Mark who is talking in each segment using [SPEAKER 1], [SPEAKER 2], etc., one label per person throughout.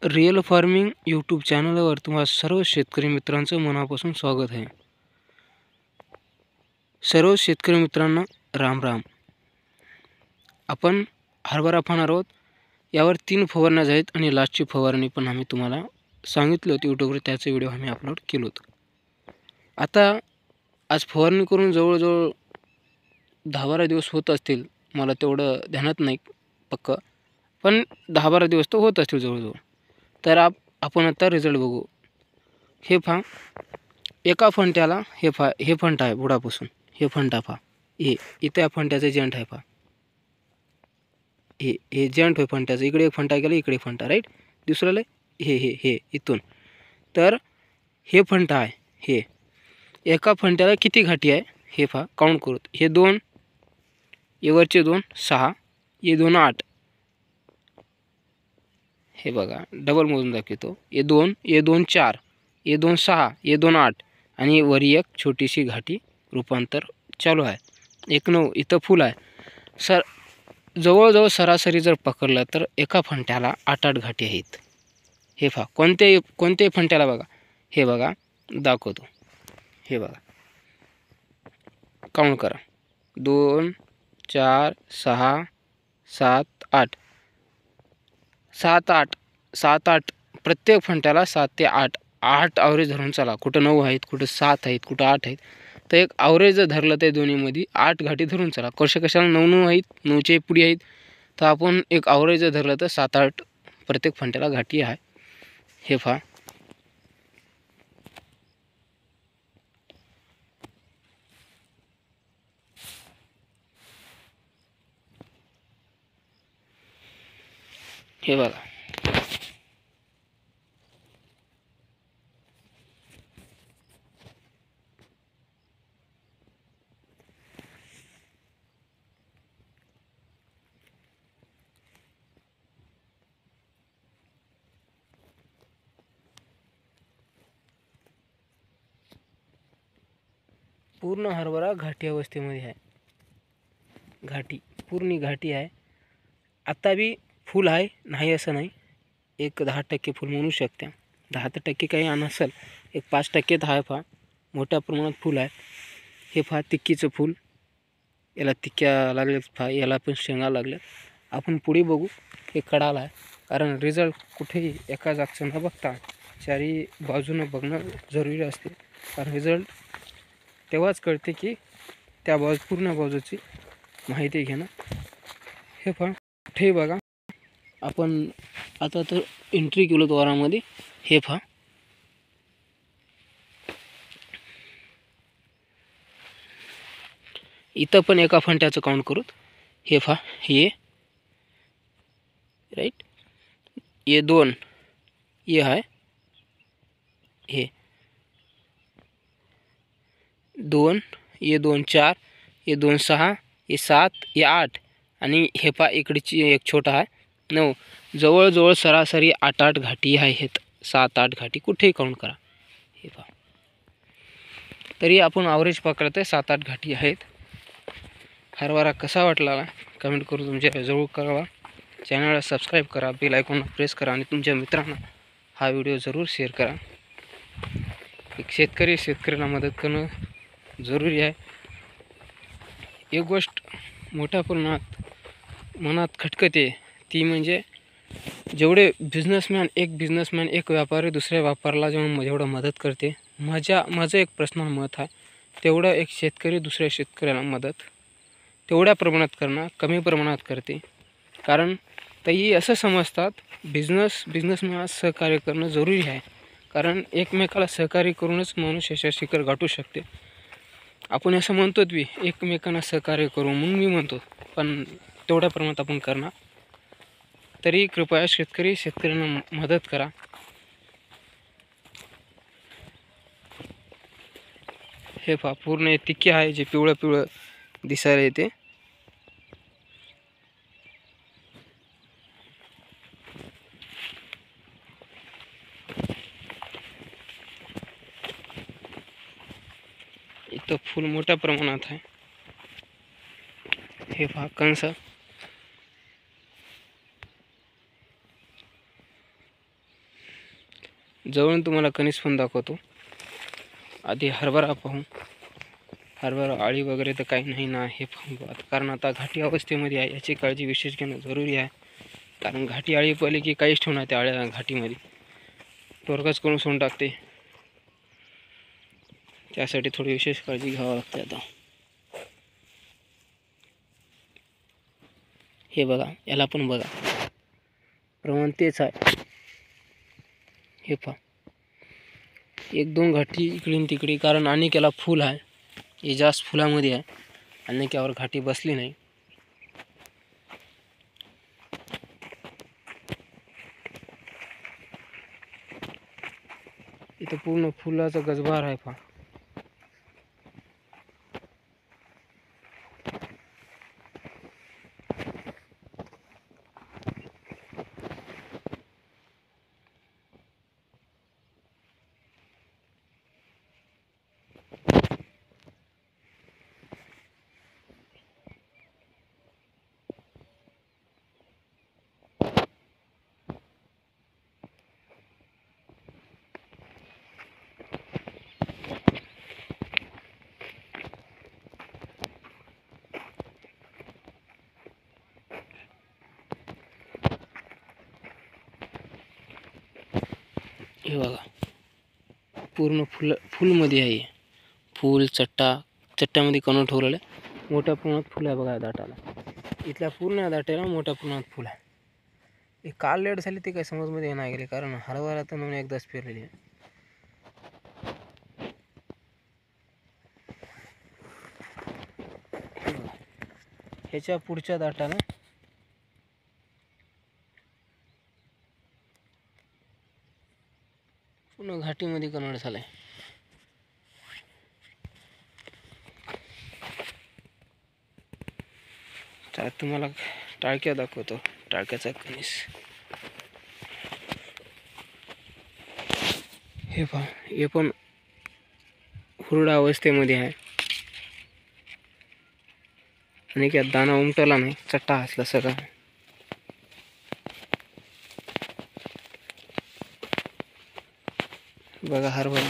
[SPEAKER 1] Real farming YouTube चॅनलवर तुम्हा सर्व शेतकरी मित्रांचं मनापासून स्वागत आहे. सर्व शेतकरी मित्रांना राम राम. आपण हरभरा पाहणार आहोत. यावर 3 फवारण्या आहेत आणि लास्टची फवारणी पण आम्ही तुम्हाला सांगितलं होतं यूट्यूबवर, त्याचे व्हिडिओ आम्ही अपलोड केले होते. आता आज फवारणी करून जवळजवळ 10-12 दिवस होत असतील, मला तेवढं ध्यानात नाही पक्का, पण 10-12 दिवस तर होत असतील जवळजवळ. तर आपण आता रिझल्ट बघू. हे पहा, एका फंट्याला हे फंटा आहे बुडापासून, हे फंटा पहा, हे इथे या फंट्याचं जॉईंट आहे पहा, हे जॉईंट होय फंट्याचं. इकडे एक फंटा गेला, इकडे फंटा, राईट. दुसऱ्याला हे इथून. तर हे फंटा आहे. हे एका फंट्याला किती घाटी आहे हे पहा, काउंट करू. हे 2, हे वरचे 2 6, हे 2 8. हे बघा, डबल मोजून दाखवतो. हे 2, हे 2 4, हे 2 6, हे 2 8 आणि वरी एक छोटीशी घाटी रूपांतर चालू आहे. 1 9 इथं फुल आहे. जवळजवळ सरासरी जर पकडलं तर एका फंट्याला 8-8 घाटी आहेत. हे पहा, कोणत्याही फंट्याला बघा. हे बघा, दाखवतो. हे बघा, काउंट करा. 2 4 6 7 8 7 8 प्रत्येक फंट्याला 7 ते 8 ॲव्हरेज धरून चला. कुठं 9 आहेत, कुठं 7 आहेत, कुठं 8 आहेत. तर एक ॲव्हरेज जर धरलं ते दोन्हीमध्ये 8 घाटी धरून चला. कशाला 9 आहेत, 9चे पुढे आहेत. तर आपण एक ॲव्हरेज जर धरलं तर 7-8 प्रत्येक फंट्याला घाटी आहे. हे पहा, हे बघा. पूर्ण हरभरा घाटी अवस्थेमध्ये आहे. पूर्ण घाटी आहे. आता बी फुल आहे, नाही असं नाही. एक 10% फुल म्हणू शकते. 10% काही नसेल, एक 5% तर आहे. पहा, मोठ्या प्रमाणात फुल आहे. हे पहा, तिक्कीचं फुल, याला तिक्क्या लागल्यात. पहा, याला पण शेंगा लागल्यात. आपण पुढे बघू. हे कडाला आहे, कारण रिझल्ट कुठेही एका जागचं न बघता चारी बाजूनं बघणं जरुरी असते. कारण रिझल्ट तेव्हाच कळते की त्या पूर्ण बाजूची माहिती घेणं. हे पहा, कुठेही बघा. आपण आता तर एंट्री केलो द्वारामध्ये. हे पहा, इथं पण एका फंट्याचं काउंट करू. हे पहा, हे राईट, हे 2, हे आहे, हे 2, हे 2 4, हे 2 6, हे 7, हे 8 आणि हे पहा, इकडची एक छोटा आहे 9. जवळजवळ सरासरी 8-8 घाटी आहेत. 7-8 घाटी कुठेही काउंट करा. हे पहा, तरी आपण ॲव्हरेज पकडतोय 7-8 घाटी आहेत. हरभरा कसा वाटला कमेंट करून तुमच्या जवळ कळवा. चॅनलला सबस्क्राईब करा, बेल आयकॉनला प्रेस करा आणि तुमच्या मित्रांना हा व्हिडिओ जरूर शेअर करा. एक शेतकऱ्याला मदत करणं जरुरी आहे. एक गोष्ट मोठ्या प्रमाणात मनात खटकते, ती म्हणजे जेवढे बिझनेसमॅन एक व्यापारी दुसऱ्या व्यापाऱ्याला जेवढं मदत करते, माझं एक पर्सनल मत आहे, तेवढं एक शेतकरी दुसऱ्या शेतकऱ्याला मदत तेवढ्या प्रमाणात करणं कमी प्रमाणात करते. कारण तेही असं समजतात बिझनेसमॅन सहकार्य करणं जरुरी आहे. कारण एकमेकाला सहकार्य करूनच माणूस यशाचं शिखर गाठू शकते. आपण असं म्हणतो बी एकमेकांना सहकार्य करू म्हणून मी म्हणतो, पण तेवढ्या प्रमाणात आपण करणार. तरी कृपया शेतकऱ्यांना मदत करा. हे पहा, पूर्ण तिक्की आहे, जे पिवळं दिसायला येते. इथं फुल मोठ्या प्रमाणात आहे. हे पहा, कंस जवळून तुम्हाला कणीस पण दाखवतो. आधी हरभरा पाहू. हरभरा आळी वगैरे तर काही नाही ना हे पाहू आता, कारण आता घाटी अवस्थेमध्ये आहे. याची काळजी विशेष घेणं जरुरी आहे. कारण घाटी आळी पडली की काहीच ठेवणार त्या आळ्या घाटीमध्ये टोरकाच करून सोडून टाकते. त्यासाठी थोडी विशेष काळजी घ्यावी लागते. आता हे बघा, याला पण बघा, प्रमाण तेच आहे. हे पहा, एक दोन घाटी इकडे तिकडे, कारण अनेक याला फूल आहे. हे जास्त फुलामध्ये आहे, अनेक यावर घाटी बसली नाही. इथं पूर्ण फुलाचा गजबार आहे पहा. हे बघा, पूर्ण फुलमध्ये आहे. फूल चट्ट्यामध्ये कणू ठेवलेलं आहे. मोठ्या प्रमाणात फुलं आहे बघा दाटाला. इथल्या पूर्ण दाट्याला मोठ्या प्रमाणात फुलं आहे. हे काल लेट झाली ते काही समजमध्ये नाही गेले, कारण हरभरा तर म्हणून एकदाच पेरलेली आहे. ह्याच्या पुढच्या दाटाला पूर्ण घाटीमध्ये कन्वर्ट झालाय. तर तुम्हाला टाळक्या दाखवतो, टाळक्याचा कणीस. हे पहा, हे पण हुरडा अवस्थेमध्ये आहे. आणि यात दाना उमटला नाही, चट्टा असला सगळा. बघा हरभरा,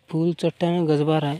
[SPEAKER 1] फूल चट्टाने गजबार आहे.